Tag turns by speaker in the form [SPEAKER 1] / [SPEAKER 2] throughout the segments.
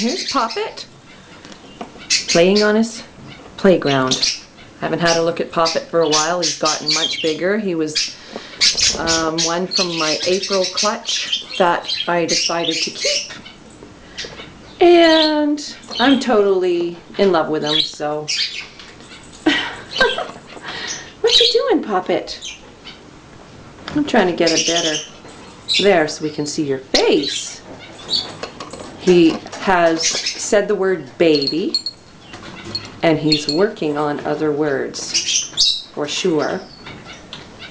[SPEAKER 1] here's Poppet, playing on his playground. Haven't had a look at Poppet for a while. He's gotten much bigger. He was one from my April clutch that I decided to keep. And I'm totally in love with him, so. What you doing, Poppet? I'm trying to get a better there so we can see your face. He has said the word baby, and he's working on other words, for sure.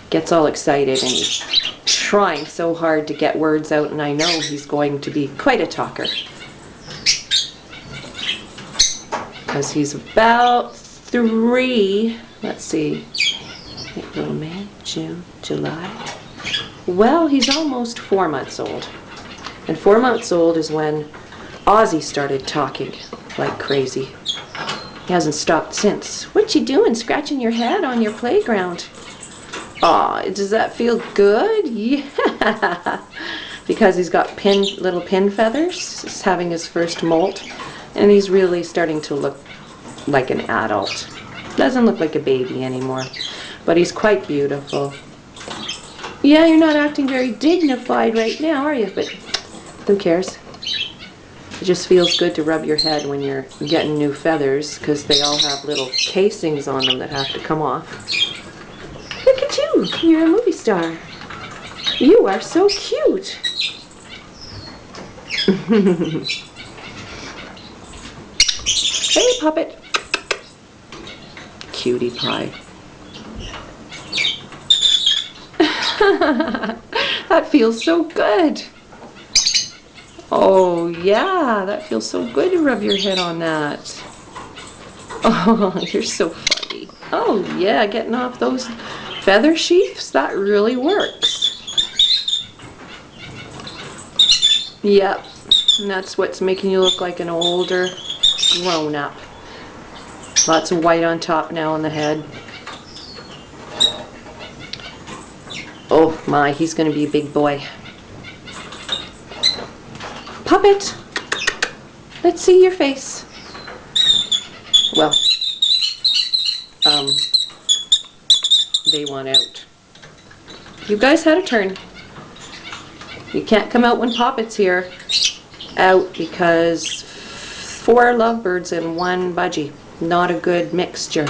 [SPEAKER 1] Gets all excited, and he's trying so hard to get words out, and I know he's going to be quite a talker. Because he's about 3, let's see, April, May, June, July. Well, he's almost 4 months old. And 4 months old is when Ozzy started talking like crazy. He hasn't stopped since. What you doing, scratching your head on your playground? Aw, does that feel good? Yeah. Because he's got little pin feathers. He's having his first molt. And he's really starting to look like an adult. Doesn't look like a baby anymore. But he's quite beautiful. Yeah, you're not acting very dignified right now, are you? But who cares? It just feels good to rub your head when you're getting new feathers, because they all have little casings on them that have to come off. Look at you! You're a movie star. You are so cute. Hey, Poppet. Cutie pie. That feels so good. Oh yeah, that feels so good to rub your head on that. Oh, you're so funny. Oh yeah, getting off those feather sheaths, that really works. Yep, and that's what's making you look like an older grown-up. Lots of white on top now on the head. Oh my, he's going to be a big boy. Poppet, let's see your face. Well, they want out. You guys had a turn. You can't come out when Poppet's here. Out, because 4 lovebirds and 1 budgie. Not a good mixture.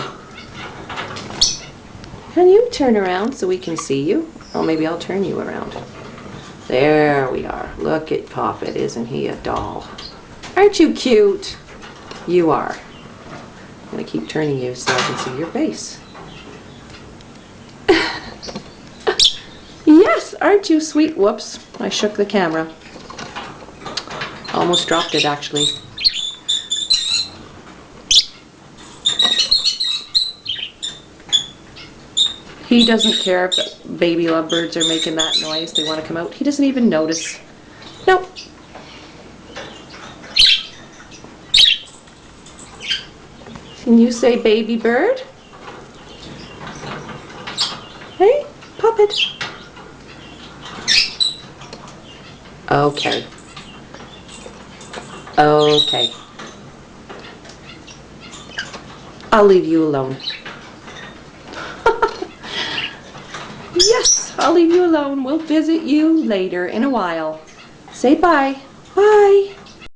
[SPEAKER 1] Can you turn around so we can see you? Oh, maybe I'll turn you around. There we are. Look at Poppet. Isn't he a doll? Aren't you cute? You are. I'm going to keep turning you so I can see your face. Yes, aren't you sweet? Whoops, I shook the camera. Almost dropped it, actually. He doesn't care if baby lovebirds are making that noise. They want to come out. He doesn't even notice. Nope. Can you say baby bird? Hey, Poppet. Okay. Okay. I'll leave you alone. Yes, I'll leave you alone. We'll visit you later in a while. Say bye. Bye.